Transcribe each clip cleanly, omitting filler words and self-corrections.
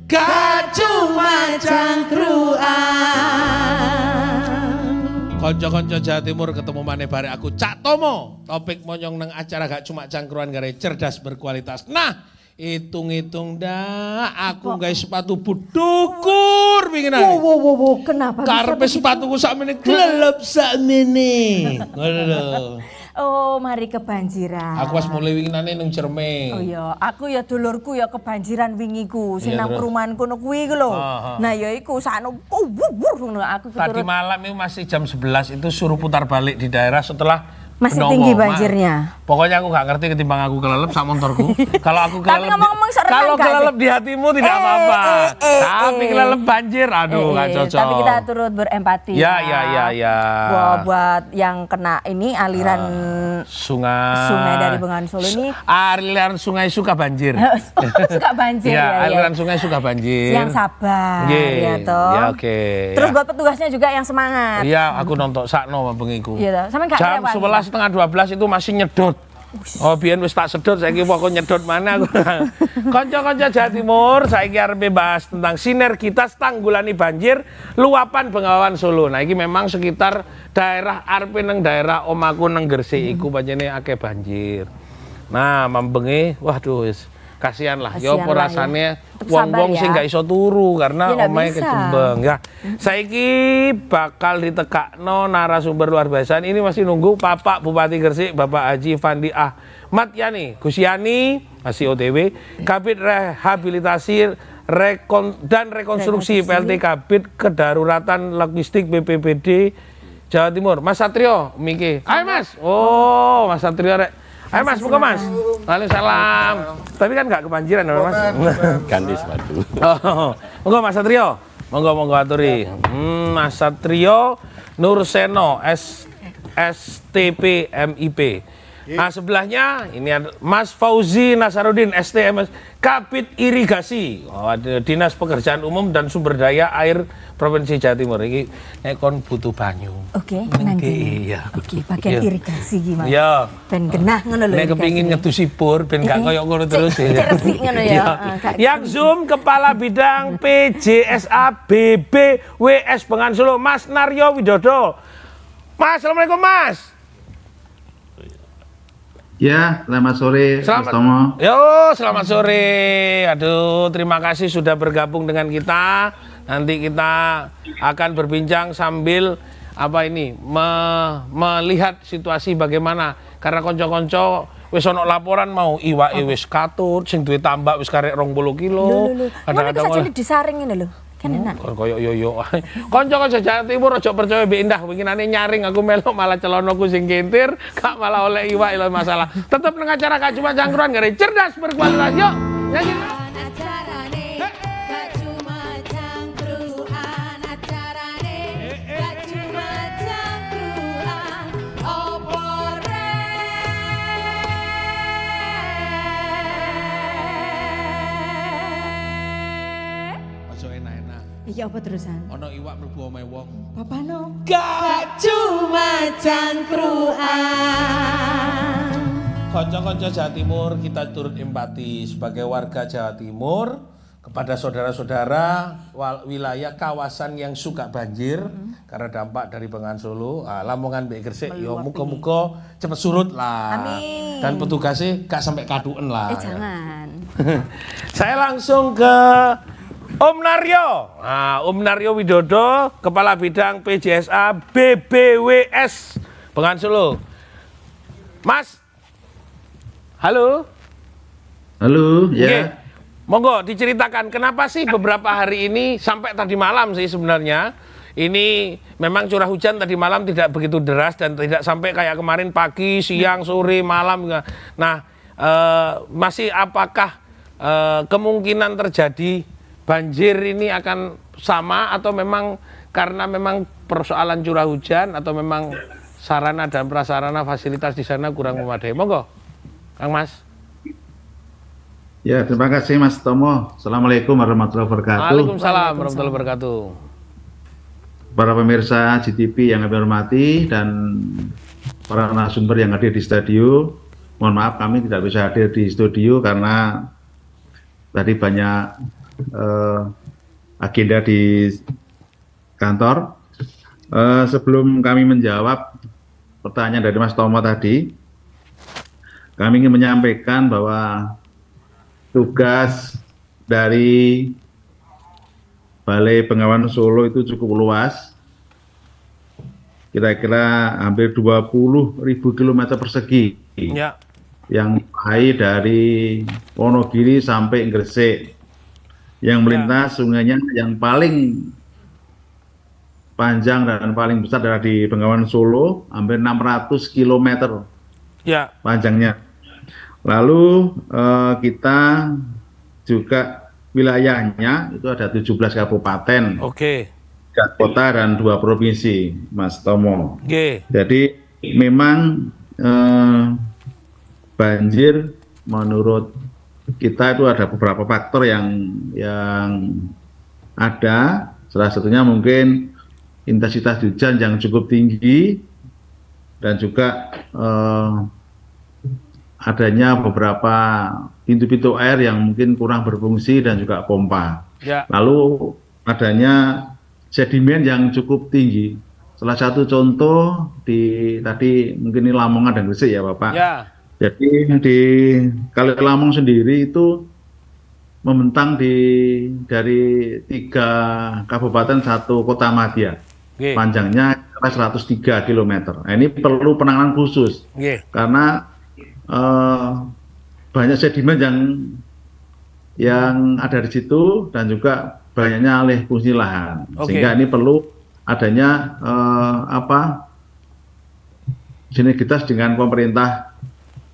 Gak cuma cangkruan. Konco-konco Jawa Timur ketemu maneh bareng aku Cak Tomo. Topik monyong nang acara gak cuma cangkruan gare cerdas berkualitas. Nah, hitung-hitung dah aku gawe sepatu budukur pingin ae. Wo, kenapa? Karepe sepatuku sakmene glelep sakmene. Ngono lho. Oh, mari kebanjiran. Aku wis mulai winginane ning Cerme. Oh iya, aku ya dulurku ya kebanjiran wingiku sing nang perumahan kono kuwi iku lho. Nah ya iku sakno ngono aku Tadi malam itu masih jam 11 itu suruh putar balik di daerah setelah masih Benowo. tinggi banjirnya. Pokoknya aku gak ngerti ketimbang aku kelelep sak motorku. Kalau aku kelelep, kalau kelelep di hatimu tidak apa-apa. Tapi kelelep banjir, aduh gak cocok. Tapi kita turut berempati. Ya. Buat yang kena ini aliran sungai dari Bengawan Solo ini. Aliran sungai suka banjir. Suka banjir ya. Aliran sungai suka banjir. Yang sabar, ya toh. Ya oke. Terus buat petugasnya juga yang semangat. Iya, aku nonton sakno bengiku. Iya, sampe gak jam 11:30 itu masih nyedot. Oh, biyen wis tak sedot, saiki kok nyedot mana aku. Kanca-kanca Jawa Timur, saiki arep bahas tentang sinergitas tanggulani banjir luapan Bengawan Solo. Nah, iki memang sekitar daerah arep nang daerah omaku nang Gresik iku pancene akeh banjir. Nah, mambengi, waduh wis kasihan lah. Ya apa rasane wong-wong sing gak iso turu karena omahe kecembeng. Ya, saiki bakal ditekakno narasumber luar biasa. Ini masih nunggu Bapak Bupati Gresik, Bapak Haji Fandi Ahmad Yani. Gus Yani masih OTW, Kabid Rehabilitasi dan Rekonstruksi PLT Kabid Kedaruratan Logistik BPBD Jawa Timur. Mas Satrio, Miki. Ayo Mas. Oh, Mas Satrio rek. Ayo Mas, buka Mas. Waalaikumsalam. Tapi kan nggak kebanjiran Mas. Ganti sepatu. Oh, monggo Mas Satrio. Monggo aturi. Mas Satrio Nurseno STP MIP. Nah, sebelahnya ini ada Mas Fauzi Nasarudin STMS Kabid Irigasi. Oh, Dinas Pekerjaan Umum dan Sumber Daya Air Provinsi Jawa Timur. Ini kon butuh banyu. Oke, nanti. Iya. Oke, pakai irigasi gimana? Iya. Ben genah ngono lho. Nek kepingin ngedusi bor ben gak koyo ngono terus ya. Resik ngono ya. Yang Zoom Kepala Bidang PJSA BBWS Bengawan Solo Mas Naryo Widodo. Mas, Assalamualaikum Mas. Ya, selamat sore. Selamat sore. Aduh, terima kasih sudah bergabung dengan kita. Nanti kita akan berbincang sambil melihat situasi bagaimana. Karena konco-konco wis ono laporan mau iwake wis katut, sing duwe tambak wis karek 20 kilo. Kadang-kadang saja disaring ngene lho. Kan enak. Koyo yo. Kanca-kanca Jawa Timur aja percaya mbek Indah, winginane nyaring aku melok malah celonoku sing kintir, gak malah oleh iwak lho masalah. Tetep nang acara gak cuma cangkruan gare cerdas berkualitas. Yuk, nyanyi. Iya apa terusan? Ono iwak mlebu omahe wong. Papano? Gak cuma cangkruan. Kanca-kanca Jawa Timur, kita turut empati sebagai warga Jawa Timur kepada saudara-saudara wilayah kawasan yang suka banjir karena dampak dari Bengawan Solo. Lamongan mbek Gresik yo muga-muga cepet surut lah. Amin. Dan petugasnya gak sampai kaduen lah. Jangan. Saya langsung ke Om Naryo. Nah, Om Naryo Widodo, Kepala Bidang PJSA BBWS Bengawan Solo. Mas. Halo. Halo, ya. Okay. Monggo diceritakan kenapa sih beberapa hari ini sampai tadi malam sih sebenarnya ini memang curah hujan tadi malam tidak begitu deras dan tidak sampai kayak kemarin pagi, siang, sore, malam. Nah, masih apakah kemungkinan terjadi banjir ini akan sama atau memang karena memang persoalan curah hujan atau memang sarana dan prasarana fasilitas di sana kurang memadai? Monggo, Kang Mas. Ya, terima kasih Mas Tomo. Assalamualaikum warahmatullahi wabarakatuh. Waalaikumsalam warahmatullahi wabarakatuh. Para pemirsa GTV yang kami hormati dan para narasumber yang hadir di studio. Mohon maaf kami tidak bisa hadir di studio karena tadi banyak agenda di kantor. Sebelum kami menjawab pertanyaan dari Mas Tomo tadi, kami ingin menyampaikan bahwa tugas dari Balai Bengawan Solo itu cukup luas, kira-kira hampir 20.000 km persegi, ya, yang mulai dari Wonogiri sampai Gresik, yang melintas sungainya yang paling panjang dan paling besar adalah di Bengawan Solo, hampir 600 km panjangnya. Lalu kita juga wilayahnya itu ada 17 kabupaten, 3 kota dan 2 provinsi, Mas Tomo. Jadi memang banjir menurut kita itu ada beberapa faktor yang ada. Salah satunya mungkin intensitas hujan yang cukup tinggi dan juga adanya beberapa pintu-pintu air yang mungkin kurang berfungsi dan juga pompa. Lalu adanya sedimen yang cukup tinggi. Salah satu contoh tadi mungkin ini Lamongan dan Gresik ya Bapak. Jadi di Kali Lamong sendiri itu membentang dari 3 kabupaten 1 kota madya. Panjangnya 103 km. Nah, ini perlu penanganan khusus karena banyak sedimen yang ada di situ dan juga banyaknya alih fungsi lahan, sehingga ini perlu adanya sinergitas dengan pemerintah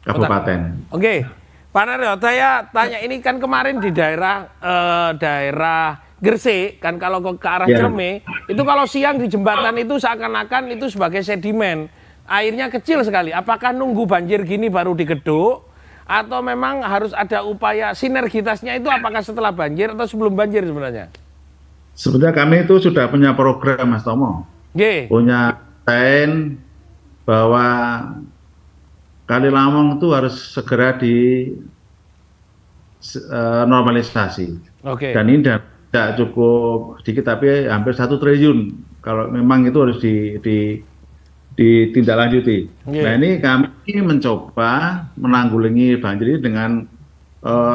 kabupaten. Pak Naryo, saya tanya ini kan kemarin di daerah Gresik kan, kalau ke arah Cerme itu kalau siang di jembatan itu seakan-akan itu sebagai sedimen, airnya kecil sekali. Apakah nunggu banjir gini baru digeduk atau memang harus ada upaya sinergitasnya itu, apakah setelah banjir atau sebelum banjir sebenarnya? Sebenarnya kami itu sudah punya program Mas Tomo, punya plan bahwa Kali Lamong itu harus segera di normalisasi. Dan ini tidak cukup sedikit, tapi hampir 1 triliun kalau memang itu harus ditindaklanjuti. Nah, ini kami mencoba menanggulangi banjir ini dengan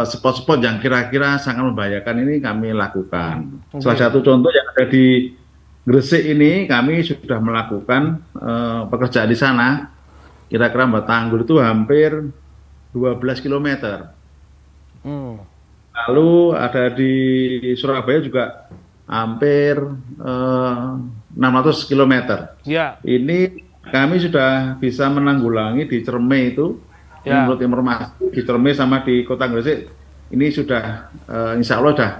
spot-spot yang kira-kira sangat membahayakan, ini kami lakukan. Salah satu contoh yang ada di Gresik ini, kami sudah melakukan pekerjaan di sana, kira-kira Mbak Tanggul itu hampir 12 km. Lalu ada di Surabaya juga hampir 600 km. Ini kami sudah bisa menanggulangi di Cerme itu, menurut informasi di Cerme sama di Kota Gresik ini sudah insya Allah sudah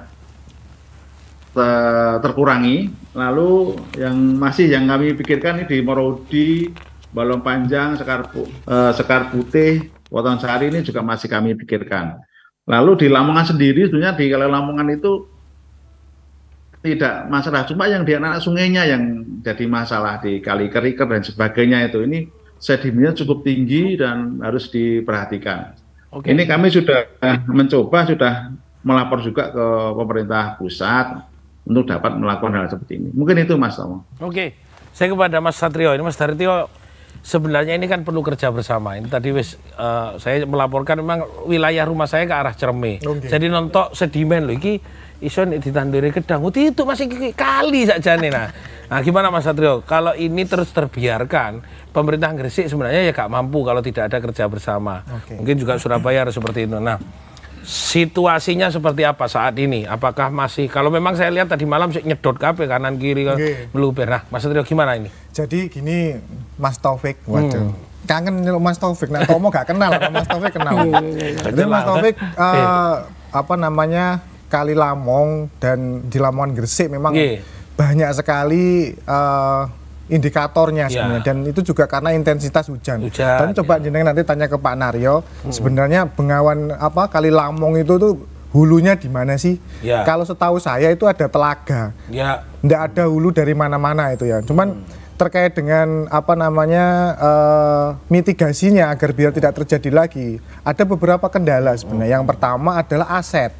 terkurangi. Lalu yang kami pikirkan ini di Morowodi, Balong Panjang, Sekar Putih, Wotonsari ini juga masih kami pikirkan. Lalu di Lamongan sendiri sebenarnya di Kali Lamongan itu tidak masalah, cuma yang di anak sungainya yang jadi masalah, di Kali Keriker dan sebagainya itu, ini sedimennya cukup tinggi dan harus diperhatikan. Ini kami sudah mencoba, sudah melapor juga ke pemerintah pusat untuk dapat melakukan hal seperti ini. Mungkin itu Mas Tomo. Saya kepada Mas Satrio, ini Mas Satrio sebenarnya ini kan perlu kerja bersama. Ini tadi saya melaporkan memang wilayah rumah saya ke arah Cerme. Jadi nontok sedimen loh, iki iso ditanduri Gedang, itu masih kali saja nih. Nah, gimana Mas Satrio? Kalau ini terus terbiarkan, pemerintah Gresik sebenarnya ya gak mampu kalau tidak ada kerja bersama. Mungkin juga Surabaya harus seperti itu. Nah, situasinya seperti apa saat ini? Apakah masih, kalau memang saya lihat tadi malam sih nyedot kabeh kanan kiri meluber. Nah, Mas Satrio gimana ini? Jadi gini Mas Taufik, waduh. Kangen nyeluk Mas Taufik, nah Tomo gak kenal, Mas Taufik kenal. Jadi Mas Taufik Kali Lamong dan di Lamongan Gresik memang banyak sekali indikatornya sebenarnya, dan itu juga karena intensitas hujan. Dan coba jenengan nanti tanya ke Pak Naryo, sebenarnya Bengawan Kali Lamong itu tuh hulunya di mana sih? Kalau setahu saya itu ada telaga. Nggak ada hulu dari mana-mana itu ya. Cuman terkait dengan mitigasinya agar biar tidak terjadi lagi, ada beberapa kendala sebenarnya. Yang pertama adalah aset.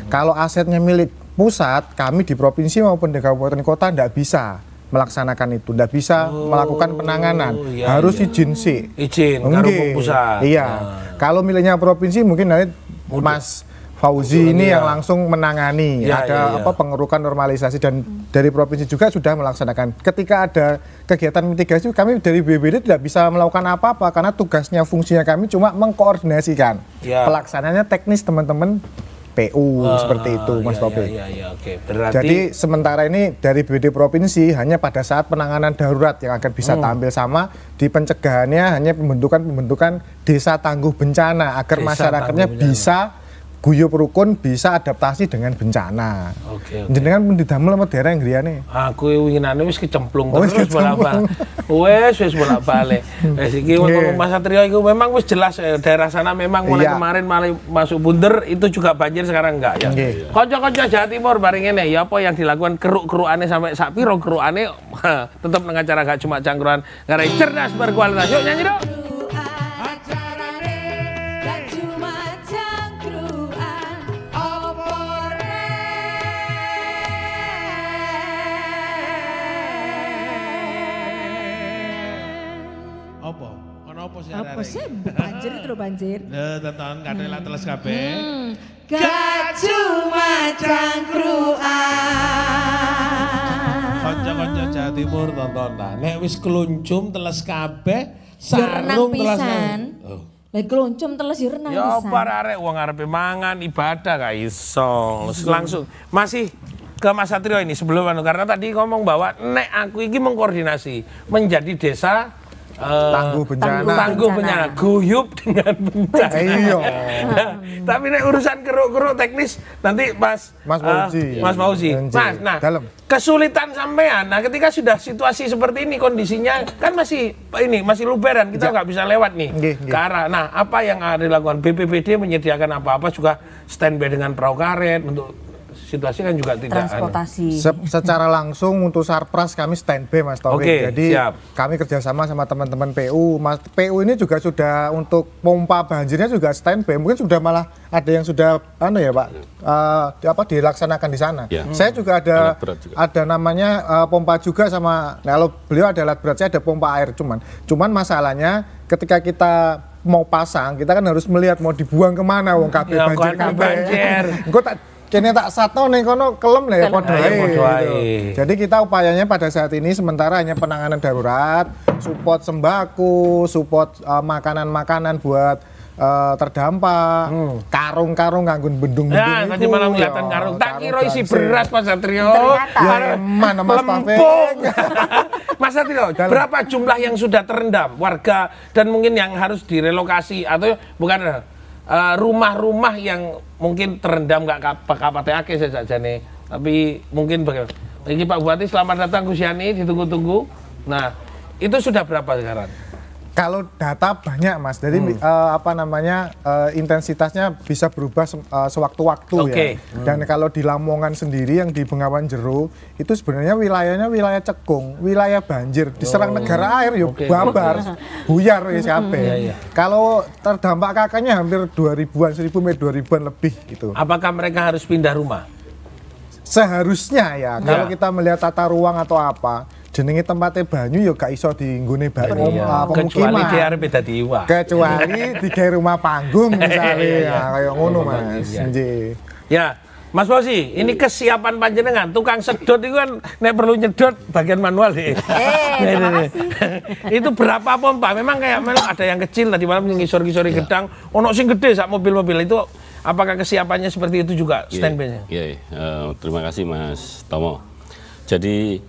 Kalau asetnya milik pusat, kami di provinsi maupun di kabupaten kota tidak bisa melaksanakan itu, tidak bisa melakukan penanganan, harus izin sih. Izin, karo pusat. Iya, kalau miliknya provinsi mungkin nanti Mas Fauzi ini yang langsung menangani, ada pengerukan normalisasi, dan dari provinsi juga sudah melaksanakan. Ketika ada kegiatan mitigasi, kami dari BPBD tidak bisa melakukan apa-apa karena tugasnya, fungsinya kami cuma mengkoordinasikan. Pelaksananya teknis teman-teman PU seperti itu, Mas Taufik. Berarti jadi sementara ini dari BPBD provinsi hanya pada saat penanganan darurat yang akan bisa tampil, sama di pencegahannya hanya pembentukan desa tangguh bencana agar masyarakatnya bisa guyup rukun, bisa adaptasi dengan bencana. Jenengan pun didamel sama daerah yang griyane. Aku winginane wis kecemplung terus bolak-balik. Wis bolak-balik. Wis iki Mas Satrio iku memang wis jelas daerah sana memang mulai kemarin malah masuk bunder, itu juga banjir, sekarang enggak ya. Kanca-kanca Jawa Timur bareng ngene ya, apa yang dilakukan keruk-kerukane sampai sak piro kerukane tetep nang acara gak cuma cangkruan, ngarai cerdas berkualitas. Yuk nyanyi dong. Apa sih banjir itu loh, banjir. Tonton kadang teles kabeh. Gak cuma cangkruan. Kanca-kanca Jawa Timur tonton ta. Nek wis keluncum teles kabeh, sarung teles. Lah keluncum teles yo renang pisan. Ya para arek wong arepe mangan ibadah gak iso. Langsung masih ke Mas Satrio ini sebelum karena tadi ngomong bahwa nek aku iki mengkoordinasi menjadi desa tangguh bencana, guyup dengan bencana. Iya. Tapi nek urusan keruk-keruk teknis nanti Mas Fauzi. Mas, nah kesulitan sampean. Nah, ketika sudah situasi seperti ini, kondisinya kan masih luberan, kita nggak bisa lewat nih ke arah. Nah, apa yang ada dilakukan BPBD menyediakan apa-apa juga standby dengan perahu karet untuk situasi kan juga tidak transportasi. Secara langsung untuk Sarpras kami standby, Mas Taufik. Jadi kami kerjasama sama teman-teman PU. PU ini juga sudah untuk pompa banjirnya juga standby. Mungkin sudah malah ada yang sudah dilaksanakan di sana. Saya juga ada namanya pompa juga sama. Kalau beliau ada alat berat, saya ada pompa air. Cuman masalahnya ketika kita mau pasang, kita kan harus melihat mau dibuang kemana, wong kabeh banjir. Engko kene tak satno ning kono kelem lah ya padha ae. Jadi kita upayanya pada saat ini sementara hanya penanganan darurat, support sembako, support makanan-makanan buat terdampak, karung-karung nganggun bendung-bendung itu. Ya, tadi malam kelihatan karung. Tak kira isi beras Mas Satrio. Ya mana Mas Taufik. Mas Satrio, berapa jumlah yang sudah terendam warga dan mungkin yang harus direlokasi atau bukan rumah-rumah yang mungkin terendam nggak kapate saja nih, tapi mungkin bagaimana? Ini Pak Bupati, selamat datang Gusiani, ditunggu-tunggu. Nah, itu sudah berapa sekarang? Kalau data banyak, Mas. Jadi intensitasnya bisa berubah sewaktu-waktu ya. Dan kalau di Lamongan sendiri yang di Bengawan Jero itu sebenarnya wilayahnya wilayah cekung, wilayah banjir, diserang negara air yuk babar, buyar ya siapa. Kalau terdampak kakaknya hampir 2000-an, 2000-an lebih gitu. Apakah mereka harus pindah rumah? Seharusnya ya. Kalau kita melihat tata ruang atau apa, jenenge tempatnya banyu ya gak iso dinggone pemukiman. Kecuali di arep dadi iwak. Kecuali di rumah panggung misalnya, kayak ngono Mas. Ya, Mas Fauzi, ini kesiapan panjenengan tukang sedot itu kan nek perlu nyedot bagian manual sih. Terima kasih. Itu berapa pompa? Memang ada yang kecil tadi malam ngisor-ngisori gedang, ono sing gede sak mobil-mobil itu. Apakah kesiapannya seperti itu juga standby-nya? Terima kasih Mas Tomo. Jadi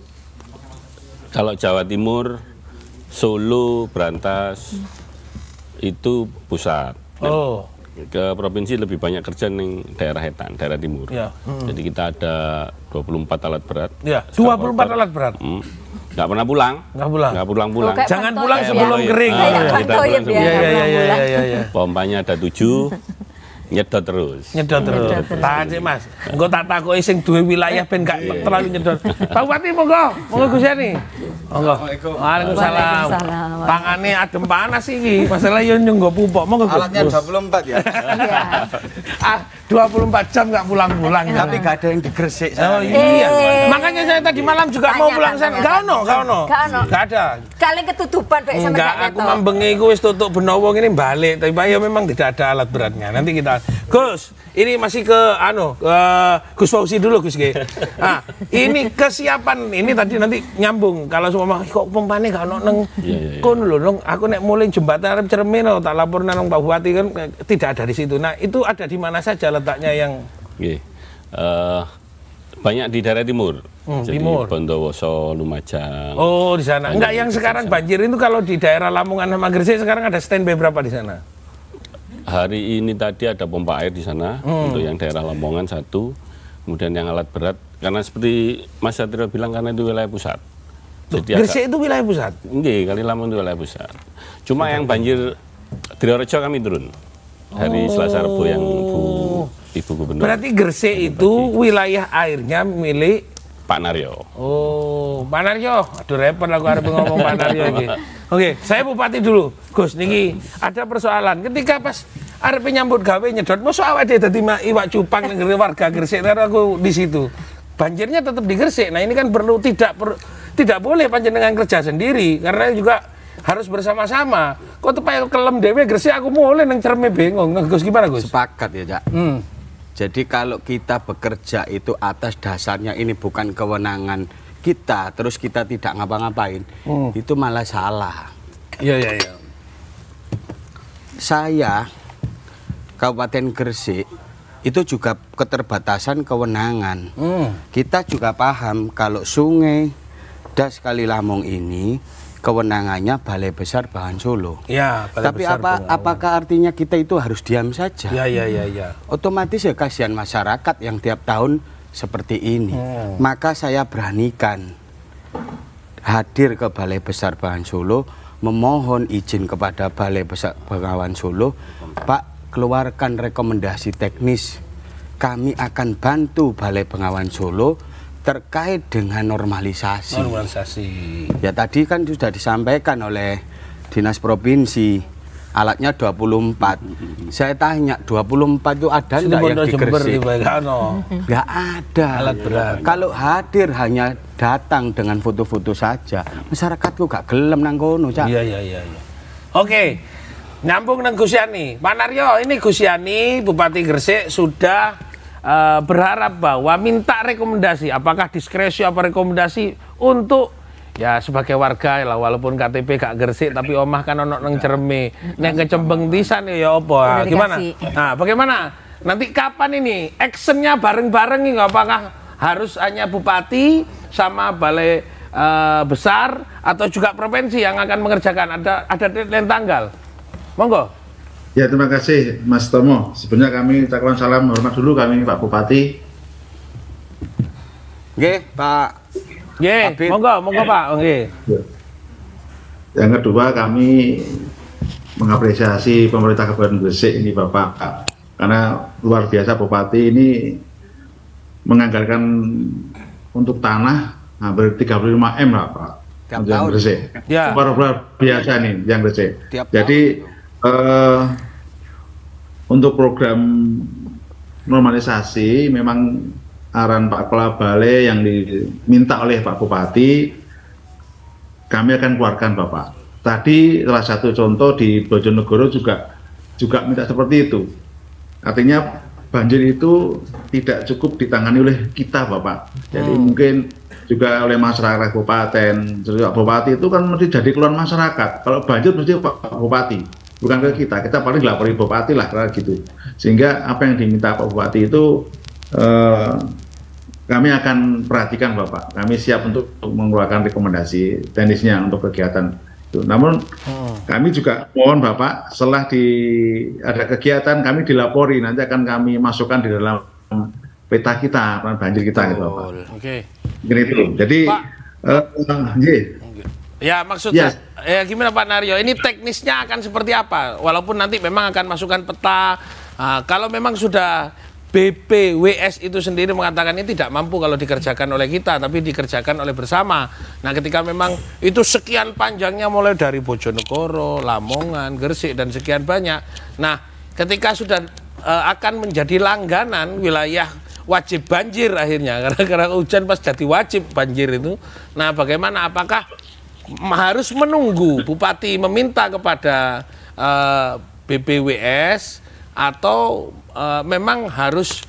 kalau Jawa Timur, Solo, Brantas itu pusat. Ke provinsi lebih banyak kerja ning daerah Etan, daerah timur. Jadi kita ada 24 alat berat. 24 alat berat. Nggak pernah pulang. Nggak pulang-pulang. Jangan pulang sebelum kering. Pompanya ada 7. Nyedot terus. Nyedot terus. Tahan sih Mas. Engko tak takoki sing duwe wilayah ben gak terlalu nyedot. Pak Bupati monggo Gus Yani. Monggo. Waalaikumsalam. Tangane adem panas iki. Masalah yo nyenggo pupuk. Monggo Gus. Alatnya 24 ya. Iya. 24 jam gak pulang-pulang. Tapi gak ada yang digresik. Oh iya. Makanya saya tadi malam juga mau pulang sana. Gak ono. Gak ada. Kali ketutupan Pak sama enggak, aku membengi ku wis tutuk benowo ngene balik, tapi ya memang tidak ada alat beratnya. Nanti kita Gus, ini masih ke Gus Fauzi dulu Gus G. Nah, ini kesiapan ini tadi nanti nyambung. Kalau semua kok pompane gak ono nang kono lho, nang aku nek mulai jembatan arep Cermin tak laporna nang Pak Bupati kan tidak ada di situ. Nah, itu ada di mana saja letaknya yang banyak di daerah timur. Jadi timur. Bondowoso, Lumajang. Oh, di sana. Enggak, yang sekarang banjir itu kalau di daerah Lamongan sama Gresik sekarang ada standby berapa di sana? Hari ini tadi ada pompa air di sana untuk yang daerah Lamongan 1, kemudian yang alat berat karena seperti Mas Satrio bilang karena itu wilayah pusat. Jadi Gresik itu wilayah pusat. Nggih, Kali Lamong itu wilayah pusat. Cuma yang banjir Triorejo kami turun. Hari Selasa Rebo yang Ibu Gubernur. Berarti Gresik itu wilayah airnya milik Pak Naryo. Oh, Pak Naryo. Aduh repot aku harus ngomong Pak Naryo lagi. Oke, saya Bupati dulu. Gus, niki ada persoalan. Ketika pas arep nyambut gawe nyedot, mosok awake dhewe dadi iwak cupang ning warga Gresik, aku di situ. Banjirnya tetap di Gresik. Nah, ini kan perlu tidak boleh panjenengan kerja sendiri karena juga harus bersama-sama. Kok tepai kelem dhewe Gresik aku mulai nang Cerme bingung. Gus gimana, Gus? Sepakat ya, Cak. Jadi kalau kita bekerja itu atas dasarnya ini bukan kewenangan kita, terus kita tidak ngapa-ngapain, itu malah salah. Iya. Saya, Kabupaten Gresik, itu juga keterbatasan kewenangan. Kita juga paham kalau Sungai Das Kali Lamong ini kewenangannya Balai Besar Bengawan Solo. Ya, tapi apakah artinya kita itu harus diam saja? Ya. Otomatis ya kasihan masyarakat yang tiap tahun seperti ini. Maka saya beranikan hadir ke Balai Besar Bengawan Solo, memohon izin kepada Balai Besar Bengawan Solo, Pak, keluarkan rekomendasi teknis. Kami akan bantu Balai Bengawan Solo terkait dengan normalisasi. Ya tadi kan sudah disampaikan oleh Dinas Provinsi, alatnya 24. Saya tanya, 24 itu ada enggak yang di Gresik? Enggak ada. Alat berat. Kalau hadir hanya datang dengan foto-foto saja, masyarakatku gak gelem nang kono, Cak. Iya. Oke. Nyambung nang Gus Yani. Pak Naryo, ini Gus Yani, Bupati Gresik sudah berharap bahwa minta rekomendasi, apakah diskresi apa rekomendasi untuk ya sebagai warga lah, walaupun KTP gak Gresik tapi omah kan ono nang Cerme, nek kecembeng pisan ya apa? Gimana? Nah, bagaimana? Nanti kapan ini actionnya bareng-bareng ini? Apakah harus hanya Bupati sama Balai Besar atau juga provinsi yang akan mengerjakan? Ada deadline tanggal? Monggo. Ya, terima kasih Mas Tomo. Sebenarnya kami ucapkan salam hormat dulu kami Pak Bupati. Nggih, Pak. Nggih, monggo Pak. Nggih. Yang kedua, kami mengapresiasi pemerintah Kabupaten Gresik ini Bapak, karena luar biasa Bupati ini menganggarkan untuk tanah hampir 35 M lah Pak. Tiap tahun. Gresik. Ya. Luar biasa nih yang Gresik. Jadi untuk program normalisasi memang arahan Pak Kepala Balai yang diminta oleh Pak Bupati kami akan keluarkan Bapak. Tadi salah satu contoh di Bojonegoro juga minta seperti itu. Artinya banjir itu tidak cukup ditangani oleh kita Bapak. Jadi mungkin juga oleh masyarakat kabupaten. Jadi Pak Bupati itu kan mesti jadi keluhan masyarakat. Kalau banjir mesti Pak Bupati. Bukan ke kita paling lapori Bupati lah karena gitu. Sehingga apa yang diminta Pak Bupati itu kami akan perhatikan Bapak. Kami siap untuk mengeluarkan rekomendasi teknisnya untuk kegiatan itu. Namun kami juga mohon Bapak setelah ada kegiatan kami dilapori, nanti akan kami masukkan di dalam peta kita, banjir kita gitu Bapak. Oke. Gini itu. Jadi ya maksudnya ya gimana Pak Naryo, ini teknisnya akan seperti apa? Walaupun nanti memang akan masukkan peta Kalau memang sudah BPWS itu sendiri mengatakan ini tidak mampu kalau dikerjakan oleh kita, tapi dikerjakan oleh bersama. Nah, ketika memang itu sekian panjangnya mulai dari Bojonegoro, Lamongan, Gresik, dan sekian banyak. Nah, ketika sudah akan menjadi langganan wilayah wajib banjir akhirnya, karena hujan pas jadi wajib banjir itu. Nah, bagaimana? Apakah harus menunggu Bupati meminta kepada BPWS atau memang harus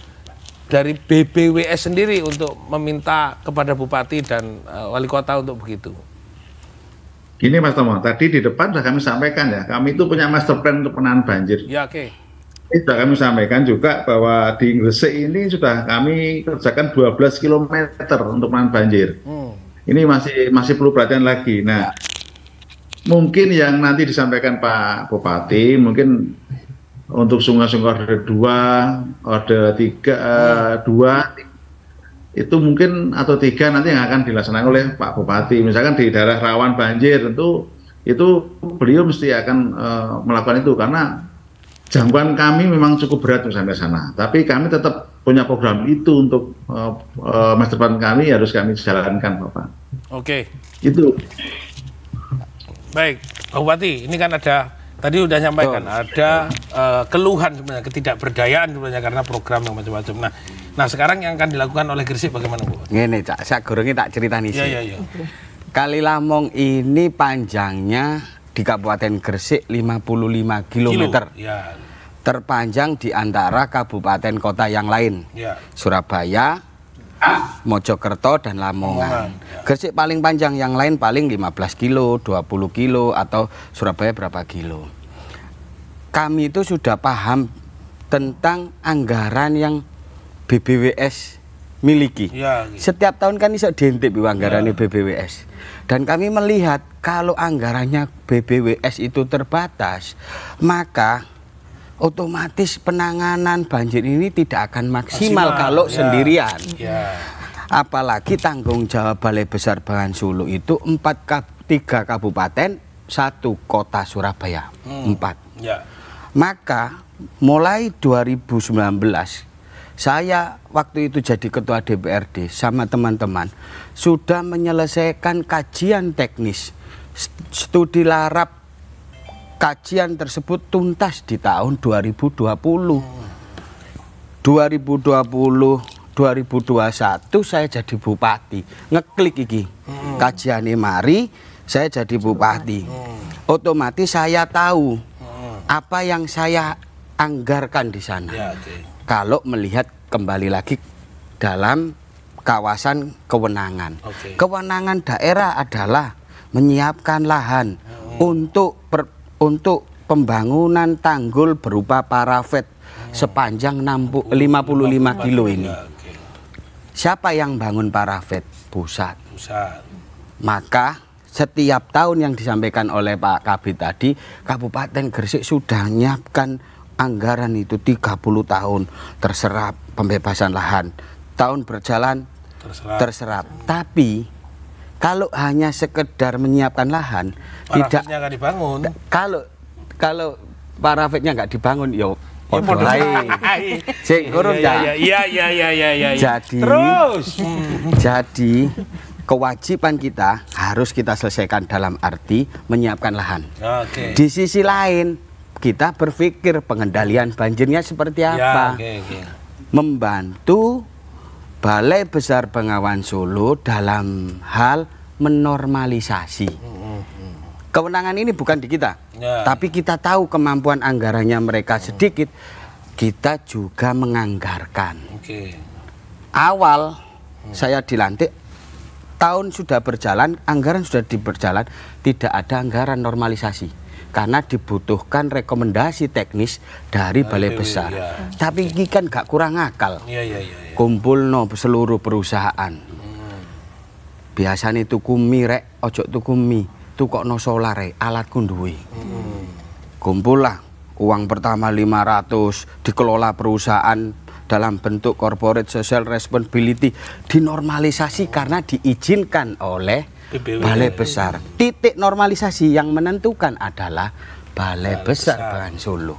dari BPWS sendiri untuk meminta kepada Bupati dan Wali Kota untuk begitu? Gini Mas Tomo, tadi di depan sudah kami sampaikan ya, kami itu punya master plan untuk penanganan banjir. Ya, oke. Sudah kami sampaikan juga bahwa di Gresik ini sudah kami kerjakan 12 km untuk penanganan banjir. Ini masih perlu perhatian lagi. Nah, mungkin yang nanti disampaikan Pak Bupati, mungkin untuk sungai-sungai Orde 2, Orde 3, 2 itu mungkin atau 3 nanti yang akan dilaksanakan oleh Pak Bupati. Misalkan di daerah rawan banjir, tentu itu beliau mesti akan melakukan itu karena jangkauan kami memang cukup berat sampai sana. Tapi kami tetap punya program itu untuk master plan kami harus kami jalankan, Bapak. Oke. Itu. Baik, Pak Bupati, ini kan ada tadi udah nyampaikan ada keluhan sebenarnya, ketidakberdayaan sebenarnya karena program yang macam-macam. Nah sekarang yang akan dilakukan oleh Gresik bagaimana, Bu? Ngene, Cak, saya gorongnya tak ceritani sih. Iya. Kali Lamong ini panjangnya di Kabupaten Gresik 55 km. Ya. Terpanjang di antara kabupaten kota yang lain. Ya. Surabaya, Mojokerto, dan Lamongan. Ya. Gresik paling panjang, yang lain paling 15 kilo, 20 kilo, atau Surabaya berapa kilo. Kami itu sudah paham tentang anggaran yang BPWS miliki. Ya, gitu. Setiap tahun kan iso diintip anggarannya BPWS. Dan kami melihat kalau anggarannya BPWS itu terbatas, maka otomatis penanganan banjir ini tidak akan maksimal kalau sendirian. Ya. Apalagi tanggung jawab Balai Besar Bengawan Solo itu 3 kabupaten, 1 kota Surabaya. 4. Ya. Maka mulai 2019 saya waktu itu jadi ketua DPRD sama teman-teman sudah menyelesaikan kajian teknis studi larap. Kajian tersebut tuntas di tahun 2020. 2021 saya jadi bupati. Ngeklik iki. Kajiannya mari, saya jadi bupati. Otomatis saya tahu apa yang saya anggarkan di sana. Ya, okay. Kalau melihat kembali lagi dalam kawasan kewenangan. Okay. Kewenangan daerah adalah menyiapkan lahan untuk pembangunan tanggul berupa parafet sepanjang 55 kilo ini. Okay. Siapa yang bangun parafet? Pusat. Pusat. Maka setiap tahun yang disampaikan oleh Pak Kabid tadi, Kabupaten Gresik sudah menyiapkan anggaran itu 30 tahun terserap pembebasan lahan. Tahun berjalan terserap. Tapi kalau hanya sekedar menyiapkan lahan, parafetnya nggak dibangun. Kalau parafetnya nggak dibangun, yo podo lain. Sing kurang ya. Iya. Jadi Terus. Jadi kewajiban kita harus kita selesaikan dalam arti menyiapkan lahan. Oke. Di sisi lain kita berpikir pengendalian banjirnya seperti apa. Ya, okay. Membantu Balai Besar Bengawan Solo dalam hal menormalisasi. Kewenangan ini bukan di kita, tapi kita tahu kemampuan anggarannya mereka sedikit, kita juga menganggarkan. Okay. Awal saya dilantik, tahun sudah berjalan, anggaran sudah berjalan, tidak ada anggaran normalisasi. Karena dibutuhkan rekomendasi teknis dari Balai Besar. Ya. Tapi ini kan gak kurang akal. Iya. Kumpul seluruh perusahaan. Biasanya tuku mie rek, ojo tuku mie, tukokno solar rek, alatku duwe. Kumpul lah, uang pertama 500 dikelola perusahaan dalam bentuk corporate social responsibility, dinormalisasi karena diizinkan oleh Balai Besar. Titik normalisasi yang menentukan adalah Balai Besar Bengawan Solo.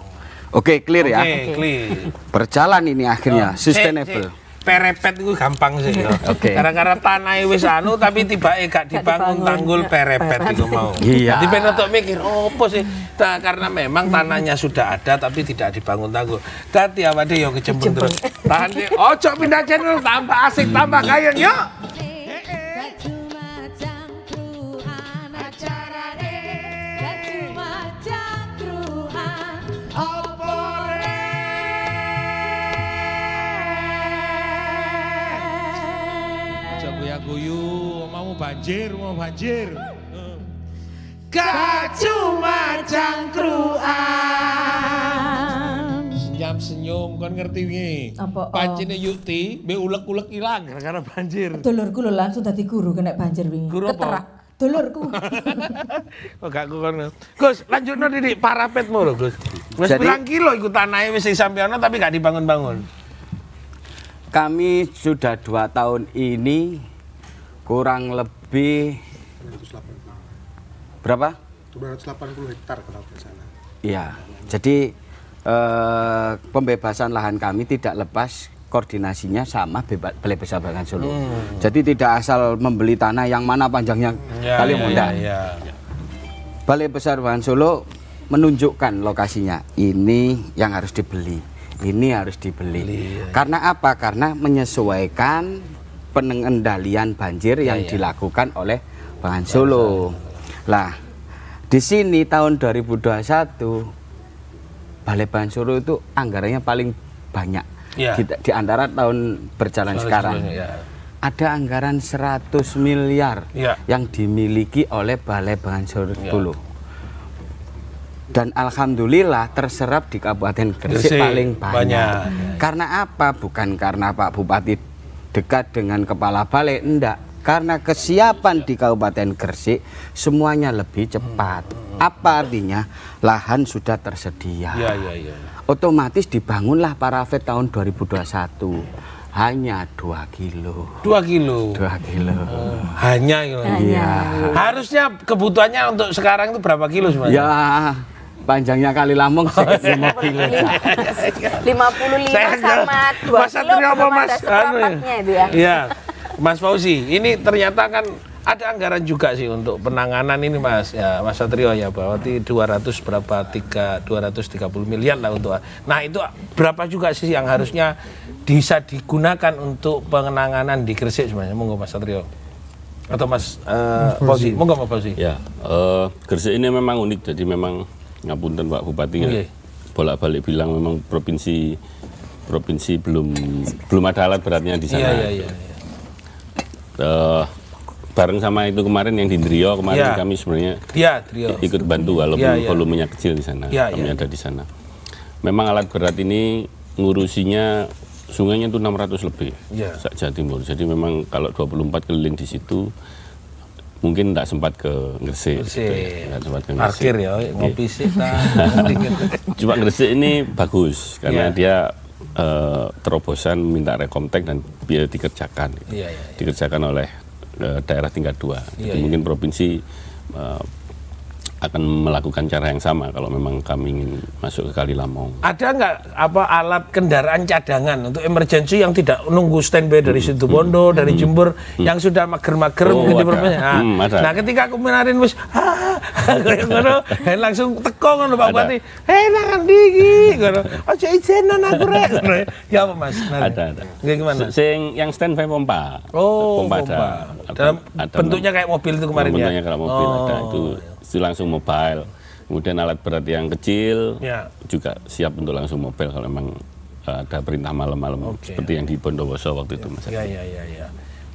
Oke, clear ya. Oke, clear. Berjalan ini akhirnya sustainable. Perepet itu gampang sih. Oke. Karena tanah wis anu tapi tiba gak dibangun tanggul perepet itu mau. Iya. Jadi pengen untuk mikir opo sih. Nah, karena memang tanahnya sudah ada tapi tidak dibangun tanggul. Dadi awake yo kecembung terus. Tahan deh. Ojo pindah channel, tambah asik, tambah kaya yuk. Guyu mau banjir gak cuma cangkruan senyum kan ngerti wingi pancene Yukti be ulek-ulek ilang gara-gara banjir dulurku lho langsung dadi guru kena banjir wingi keterak dulurku kok gak kono Gus lanjutno Didik parapetmu lho Gus wis pirang kilo iku tanahe wis sampe ana tapi gak dibangun-bangun. Kami sudah 2 tahun ini kurang lebih berapa? 280 hektar kalau di sana. Iya, jadi pembebasan lahan kami tidak lepas koordinasinya sama Balai Besar Bangan Solo. Jadi tidak asal membeli tanah yang mana panjangnya kali mudah. Balai Besar Bangan Solo menunjukkan lokasinya. Ini yang harus dibeli, ini harus dibeli. Karena apa? Karena menyesuaikan pengendalian banjir yang dilakukan oleh Bangan Solo. Lah, di sini tahun 2021 Balai Bangan Solo itu anggarannya paling banyak di antara tahun berjalan sekarang. Ada anggaran 100 miliar yang dimiliki oleh Balai Bangan Solo. Dan alhamdulillah terserap di Kabupaten Gresik paling banyak. Karena apa? Bukan karena Pak Bupati dekat dengan kepala balai, enggak, karena kesiapan di Kabupaten Gresik semuanya lebih cepat. Apa artinya? Lahan sudah tersedia. Otomatis dibangunlah parafet tahun 2021. Hanya 2 kilo. 2 kilo. 2 kilo. Hanya. Harusnya kebutuhannya untuk sekarang itu berapa kilo sebenarnya? Ya, panjangnya Kali Lamong 5 kilo. 55 sama 2 kilo belum ada seperempatnya itu ya. Iya, Mas Fauzi, ini ternyata kan ada anggaran juga sih untuk penanganan ini Mas, ya Mas Satrio ya, bahwa 230 miliar lah untuk. Nah itu berapa juga sih yang harusnya bisa digunakan untuk penanganan di Gresik sebenarnya? Monggo Mas Satrio. Atau Mas Fauzi, monggo Mas Fauzi. Ya, Gresik ini memang unik, jadi memang ngapunten Pak Bupati bolak-balik bilang memang provinsi belum ada alat beratnya di sana. Bareng sama itu kemarin yang di Drio kemarin kami sebenarnya ikut bantu walaupun volumenya kecil di sana. Kami ada di sana. Memang alat berat ini ngurusinya sungainya itu 600 lebih sak Jawa Timur. Jadi memang kalau 24 keliling di situ mungkin tidak sempat ke Gresik. Parkir ya, ngopi sih. Cuma Gresik ini bagus karena dia terobosan minta rekomtek dan biaya dikerjakan. Dikerjakan oleh daerah tingkat 2. Jadi mungkin provinsi akan melakukan cara yang sama kalau memang kami ingin masuk ke Kali Lamong. Ada nggak alat kendaraan cadangan untuk emergency yang tidak nunggu standby dari Situbondo, dari Jember, yang sudah mager-mager mungkin di provinsi? Nah, ketika aku menarin wis langsung teko ngono Pak Bupati. Nangan diki ngono. Aja ijenan aku rek. Ya apa Mas? Ada. Gimana? Yang standby pompa. Pompa ada. Dalam bentuknya kayak mobil itu kemarin ya. Bentuknya kayak mobil ada itu langsung mobile. Kemudian alat berat yang kecil juga siap untuk langsung mobile kalau memang ada perintah malam-malam seperti yang di Bondowoso waktu itu Mas. Iya.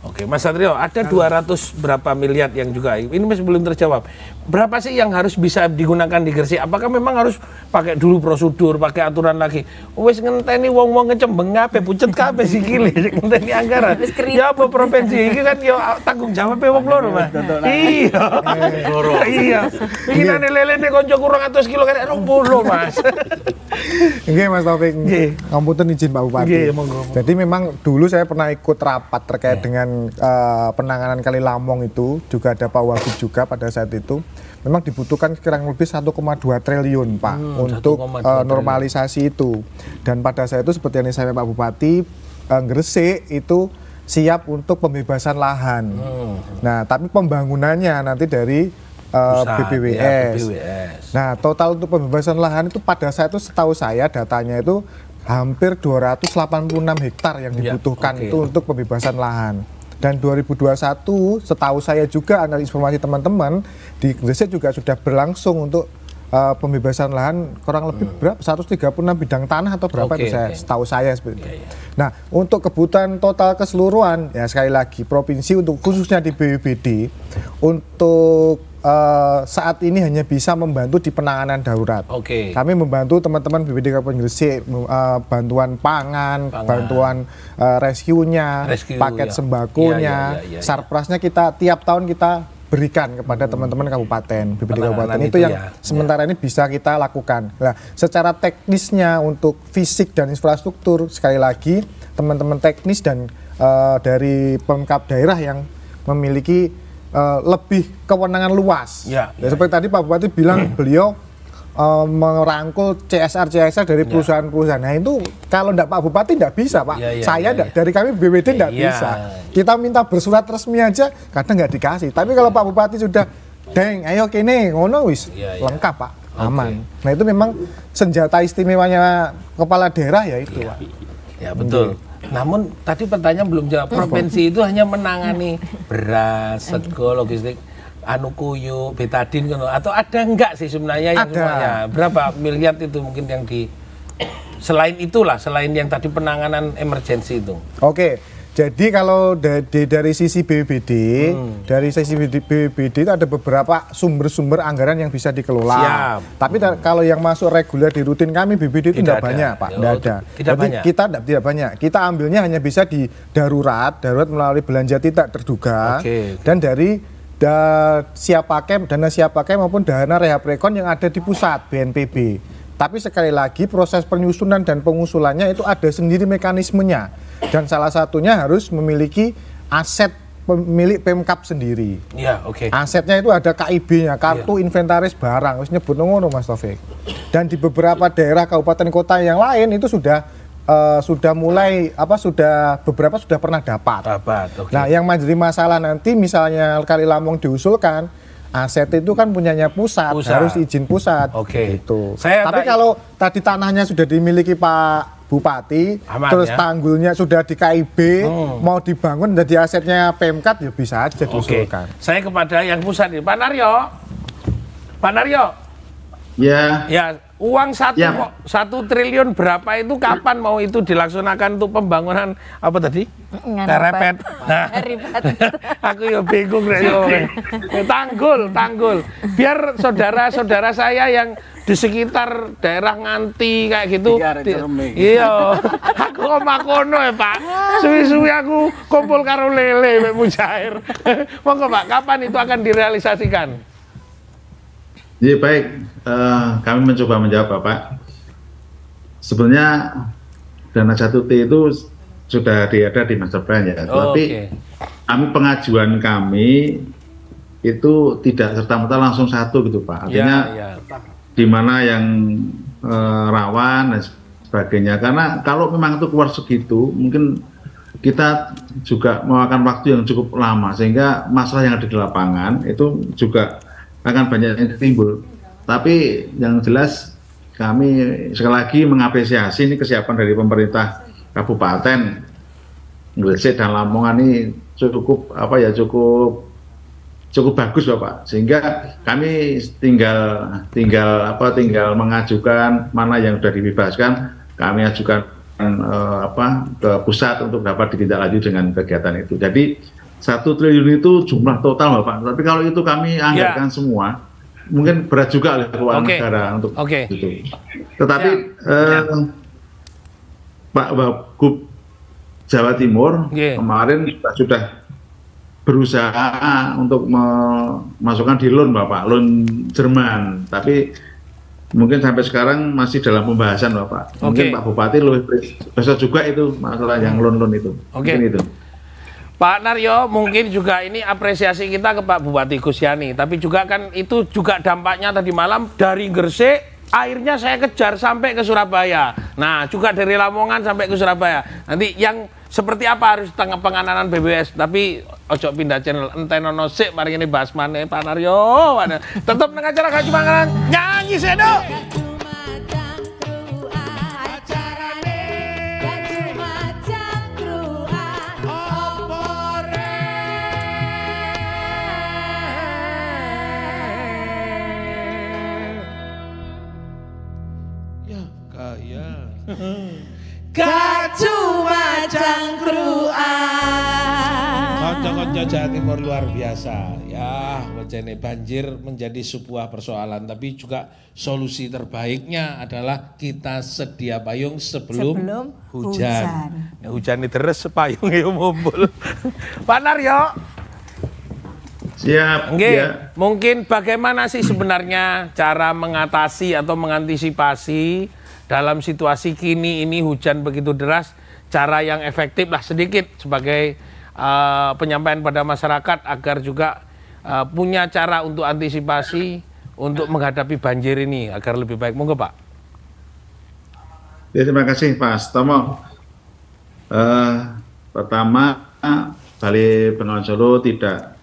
Oke, Mas Satrio, ada 200 berapa miliar yang juga ini masih belum terjawab. Berapa sih yang harus bisa digunakan di Gresik? Apakah memang harus pakai dulu prosedur, pakai aturan lagi? Wes ngenteni wong-wong ngecembeng kabeh, pucet kabeh sikile ngenteni anggaran. Ya apa provinsi iki kan ya tanggung jawabnya wong loro, Mas. Iya. Pinginane lelene kanca kurang 100 kilo kan 20, Mas. Nggih Mas Taufik. Ngapunten izin Pak Bupati. Jadi memang dulu saya pernah ikut rapat terkait dengan penanganan Kali Lamong itu, juga ada Pak Wagub juga pada saat itu. memang dibutuhkan kurang lebih 1,2 triliun Pak untuk normalisasi itu. Dan pada saat itu seperti yang disampaikan Pak Bupati, Gresik itu siap untuk pembebasan lahan. Nah, tapi pembangunannya nanti dari BPWS. Nah, total untuk pembebasan lahan itu pada saat itu setahu saya datanya itu hampir 286 hektar yang dibutuhkan itu untuk pembebasan lahan. Dan 2021 setahu saya juga analis informasi teman-teman di Gresik juga sudah berlangsung untuk pembebasan lahan kurang lebih berapa 136 bidang tanah atau berapa itu setahu saya seperti itu. Nah, untuk kebutuhan total keseluruhan ya sekali lagi provinsi untuk khususnya di BPBD untuk saat ini hanya bisa membantu di penanganan darurat. Kami membantu teman-teman BPBD Kabupaten Gresik, bantuan pangan, bantuan rescue-nya, paket sembakonya, sarprasnya kita tiap tahun kita berikan kepada teman-teman kabupaten, BPBD kabupaten itu yang sementara ini bisa kita lakukan. Nah, secara teknisnya untuk fisik dan infrastruktur sekali lagi teman-teman teknis dan dari Pemkab daerah yang memiliki lebih kewenangan luas. Seperti tadi Pak Bupati bilang beliau merangkul CSR dari perusahaan-perusahaan. Nah itu kalau enggak Pak Bupati enggak bisa Pak. Saya dari kami BPBD enggak bisa. Kita minta bersurat resmi aja kadang enggak dikasih. Tapi kalau Pak Bupati sudah deng, ayo kene ngono wis lengkap Pak, aman. Nah itu memang senjata istimewanya kepala daerah ya itu Pak. Ya betul. Namun tadi pertanyaan belum jawab. Provinsi itu hanya menangani beras, sego, logistik, kuyup, betadin, atau ada enggak sih sebenarnya yang semuanya? Berapa miliar itu mungkin yang di selain itulah, selain yang tadi penanganan emergensi itu? Jadi kalau dari sisi BPBD, dari sisi BPBD itu ada beberapa sumber-sumber anggaran yang bisa dikelola. Tapi kalau yang masuk reguler di rutin kami BPBD itu tidak banyak, Pak. Tidak ada. Jadi kita tidak banyak. Kita ambilnya hanya bisa di darurat melalui belanja tidak terduga dan dari siap pakai, dana siap pakai maupun dana rehab rekon yang ada di pusat BNPB. Tapi sekali lagi proses penyusunan dan pengusulannya itu ada sendiri mekanismenya. Dan salah satunya harus memiliki aset milik Pemkab sendiri. Asetnya itu ada KIB-nya, kartu inventaris barang. Wis nyebut ngono Mas Taufik. Dan di beberapa daerah kabupaten kota yang lain itu sudah mulai beberapa sudah pernah dapat. Nah, yang menjadi masalah nanti misalnya Kali Lamong diusulkan, aset itu kan punyanya pusat. Harus izin pusat. Gitu. Tapi kalau tadi tanahnya sudah dimiliki Pak Bupati, terus tanggulnya sudah di KIB, mau dibangun jadi asetnya Pemkab ya bisa aja diusulkan. Saya kepada yang pusat nih, Pak Naryo. Ya, uang 1 triliun berapa itu kapan mau itu dilaksanakan untuk pembangunan apa tadi? Repet. Aku ya bingung tanggul. Biar saudara-saudara saya yang di sekitar daerah Nganti kayak gitu. Iya. Aku kono ya Pak. Suwi-suwi aku kumpul karo lele mek mujair. Monggo Pak, kapan itu akan direalisasikan? Iya baik, kami mencoba menjawab Bapak. Sebenarnya dana 1T itu sudah ada di master plan ya, tapi pengajuan kami itu tidak serta-merta langsung satu gitu Pak. Artinya di mana yang rawan dan sebagainya. Karena kalau memang itu keluar segitu, mungkin kita juga memakan waktu yang cukup lama sehingga masalah yang ada di lapangan itu juga akan banyak yang timbul. Tapi yang jelas kami sekali lagi mengapresiasi ini kesiapan dari pemerintah Kabupaten Gresik dan Lamongan ini cukup bagus Bapak, sehingga kami tinggal mengajukan mana yang sudah dibebaskan, kami ajukan ke pusat untuk dapat ditindaklanjuti dengan kegiatan itu. Jadi 1 triliun itu jumlah total Bapak, tapi kalau itu kami anggarkan semua, mungkin berat juga oleh keuangan negara untuk itu. Tetapi Pak Wagub Jawa Timur kemarin sudah berusaha untuk memasukkan di loan Bapak, loan Jerman, tapi mungkin sampai sekarang masih dalam pembahasan Bapak. Mungkin Pak Bupati lebih besar juga itu masalah yang loan itu. Mungkin itu. Pak Naryo, mungkin juga ini apresiasi kita ke Pak Bupati Gusyani, tapi juga kan itu juga dampaknya tadi malam dari Gresik, airnya saya kejar sampai ke Surabaya. Nah, juga dari Lamongan sampai ke Surabaya. Nanti yang seperti apa harus tengah penganan BBS, tapi ojo pindah channel entenono sik mari ini bahas maneh Pak Naryo. Tetep nang acara Gaji Panganan nyanyi sedo. Gak cuma cangkruan. Konco-konco Jawa Timur luar biasa ya, wacana banjir menjadi sebuah persoalan, tapi juga solusi terbaiknya adalah kita sedia payung sebelum hujan. Nah, hujan ini terus payung itu mumpul. Pak Naryo. Siap. Ya. Mungkin bagaimana sih sebenarnya cara mengatasi atau mengantisipasi dalam situasi kini ini hujan begitu deras, cara yang efektif lah sedikit sebagai penyampaian pada masyarakat agar juga punya cara untuk antisipasi untuk menghadapi banjir ini agar lebih baik. Monggo Pak. Ya, terima kasih Pak Tomo. Pertama, Balai Bengawan Solo tidak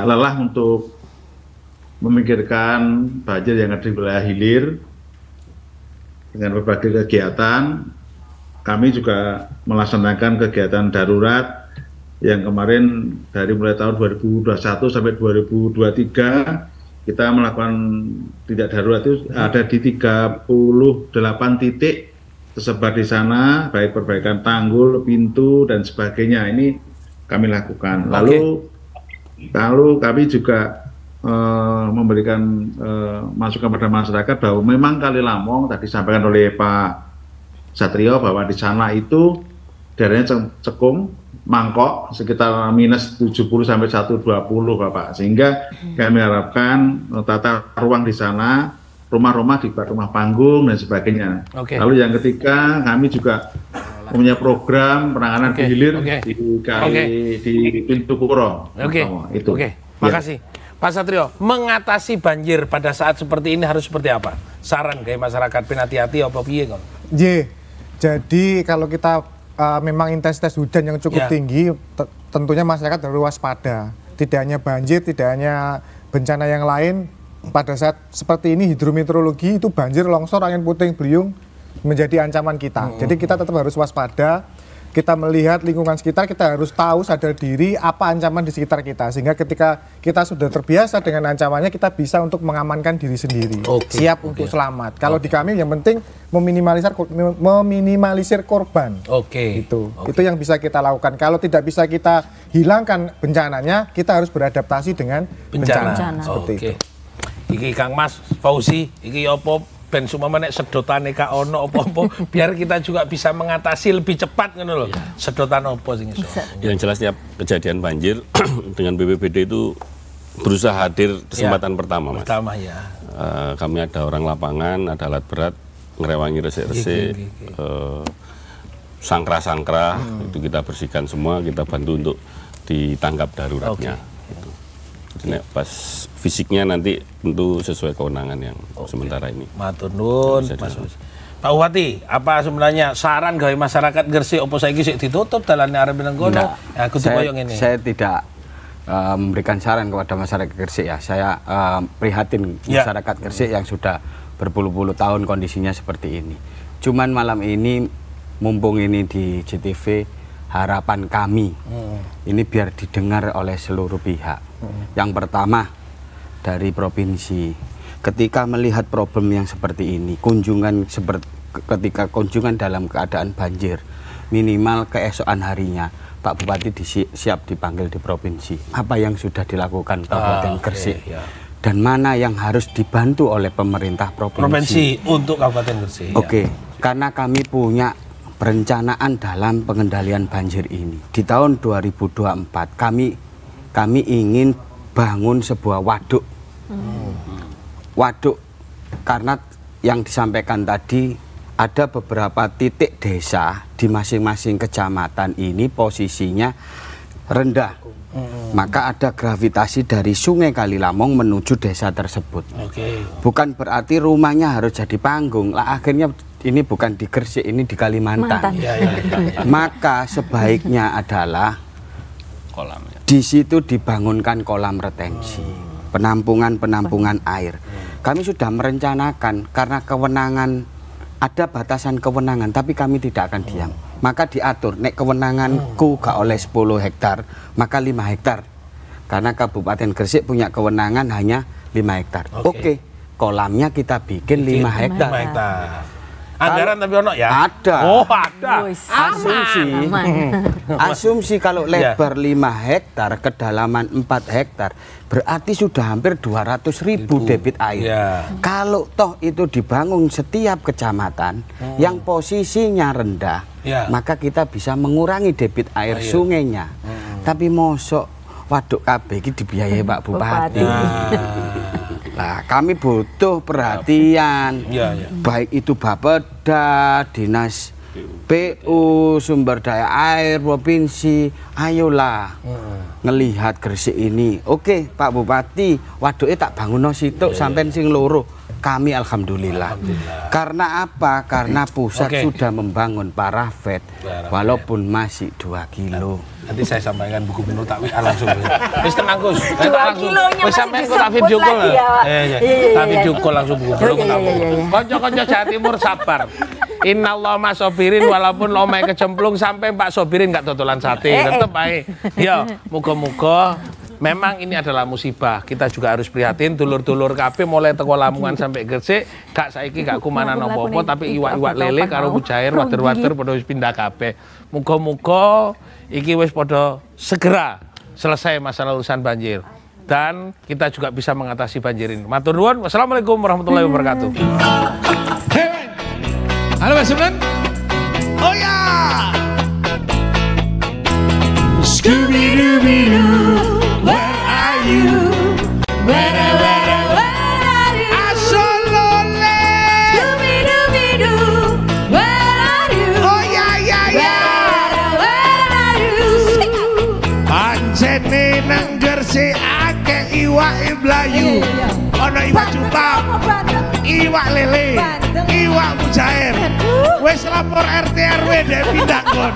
lelah untuk memikirkan banjir yang ada di wilayah hilir. Dengan berbagai kegiatan, kami juga melaksanakan kegiatan darurat yang kemarin dari mulai tahun 2021 sampai 2023 kita melakukan tidak darurat itu ada di 38 titik tersebar di sana, baik perbaikan tanggul, pintu dan sebagainya. Ini kami lakukan. Lalu kami juga memberikan masukan pada masyarakat bahwa memang Kali Lamong tadi disampaikan oleh Pak Satrio bahwa di sana itu daerahnya cekung, mangkok sekitar minus 70 sampai 120 Bapak, sehingga kami harapkan tata ruang di sana, rumah-rumah dibuat rumah panggung dan sebagainya. Lalu yang ketiga, kami juga punya program penanganan hilir di Pintu Kuro. Itu. Makasih. Pak Satrio, mengatasi banjir pada saat seperti ini harus seperti apa? Saran kayak masyarakat hati-hati apa piye kon? Jadi kalau kita memang intensitas hujan yang cukup tinggi, tentunya masyarakat harus waspada. Tidak hanya banjir, tidak hanya bencana yang lain. Pada saat seperti ini hidrometeorologi itu banjir, longsor, angin puting beliung menjadi ancaman kita. Jadi kita tetap harus waspada. Kita melihat lingkungan sekitar, kita harus tahu, sadar diri apa ancaman di sekitar kita. Sehingga ketika kita sudah terbiasa dengan ancamannya, kita bisa untuk mengamankan diri sendiri. Siap untuk selamat. Kalau di kami yang penting meminimalisir korban. Itu yang bisa kita lakukan. Kalau tidak bisa kita hilangkan bencananya, kita harus beradaptasi dengan bencana. Seperti itu. Iki Kang Mas Fauzi, iki opo ben sumama nek sedotane ka ono apa-apa biar kita juga bisa mengatasi lebih cepat ngono lho. Sedotan opo sing iso. Yang jelas setiap kejadian banjir dengan BPBD itu berusaha hadir kesempatan pertama, Mas. Pertama ya. Kami ada orang lapangan, ada alat berat, ngerewangi resik-resik, sangkra-sangkra, itu kita bersihkan semua, kita bantu untuk ditanggap daruratnya. Jadi pas fisiknya nanti tentu sesuai kewenangan yang sementara ini. Matur nuwun, Mas. Pak Bupati, apa sebenarnya saran gawe masyarakat Gresik opo saiki sik ditutup dalane arep nang kono? Ya kudu koyo ngene. Saya tidak memberikan saran kepada masyarakat Gresik ya. Saya prihatin masyarakat Gresik yang sudah berpuluh-puluh tahun kondisinya seperti ini. Cuman malam ini mumpung ini di JTV, harapan kami ini biar didengar oleh seluruh pihak. Yang pertama dari provinsi, ketika melihat problem yang seperti ini, ketika kunjungan dalam keadaan banjir, minimal keesokan harinya Pak Bupati siap dipanggil di provinsi. Apa yang sudah dilakukan Kabupaten Gresik dan mana yang harus dibantu oleh pemerintah provinsi untuk Kabupaten Gresik. Karena kami punya perencanaan dalam pengendalian banjir ini. Di tahun 2024 kami ingin bangun sebuah waduk. Waduk karena yang disampaikan tadi ada beberapa titik desa di masing-masing kecamatan ini posisinya rendah. Maka ada gravitasi dari Sungai Kalilamong menuju desa tersebut. Bukan berarti rumahnya harus jadi panggung. Lah akhirnya ini bukan di Gresik, ini di Kalimantan. Maka sebaiknya adalah di situ dibangunkan kolam retensi, penampungan air. Kami sudah merencanakan karena kewenangan, ada batasan kewenangan, tapi kami tidak akan diam. Maka diatur, nek kewenanganku gak oleh 10 hektar, maka 5 hektar. Karena Kabupaten Gresik punya kewenangan hanya 5 hektar. Oke, kolamnya kita bikin 5 hektar. Anggaran tapi ono ya? Ada. Oh, ada. Asumsi kalau lebar 5 hektar, kedalaman 4 hektar, berarti sudah hampir 200.000 debit air. Kalau toh itu dibangun setiap kecamatan yang posisinya rendah, maka kita bisa mengurangi debit air sungainya. Tapi mosok waduk KB ini dibiayai Pak Bupati. Nah, kami butuh perhatian, baik itu Bapeda, Dinas PU, Sumber Daya Air Provinsi, ayolah ngelihat Gresik ini. Oke, Pak Bupati, waduknya tak bangun situ sampai sing loro. Kami alhamdulillah. Karena apa? Karena pusat sudah membangun parafet, walaupun masih 2 kilo. Nanti saya sampaikan buku menu tak langsung. Wis tenang Gus. 2 kilonya wis sampean kok tak video call. Tak video call langsung buku menu. Kanca-kanca Jawa Timur sabar. Innallaha masobirin, walaupun omahe kecemplung sampai Pak Sobirin gak totolan sate, tetep ae. Yo, muga-muga memang ini adalah musibah. Kita juga harus prihatin dulur-dulur kabeh mulai teko Lamongan sampai Gresik, gak saiki gak kumanan apa-apa tapi iwak-iwak lele karo mujair water-water padha wis pindah kabeh. Muga-muga iki wis padha segera selesai masalah urusan banjir dan kita juga bisa mengatasi banjir ini. Matur nuwun. Wassalamualaikum warahmatullahi wabarakatuh. Halo Mas Subnan. Oh ya. Scooby-Dooby-Doo, where are you? Where are you? Asolole. Scooby-Dooby-Doo, where are you? Oh ya ya ya. Where are you? Pancene nang Gresik akeh iwak blayu. Ono iwak cupang, iwak lele, iwak mujair. Wes lapor RT RW dek pindah kon.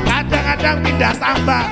Kadang-kadang pindah tambah.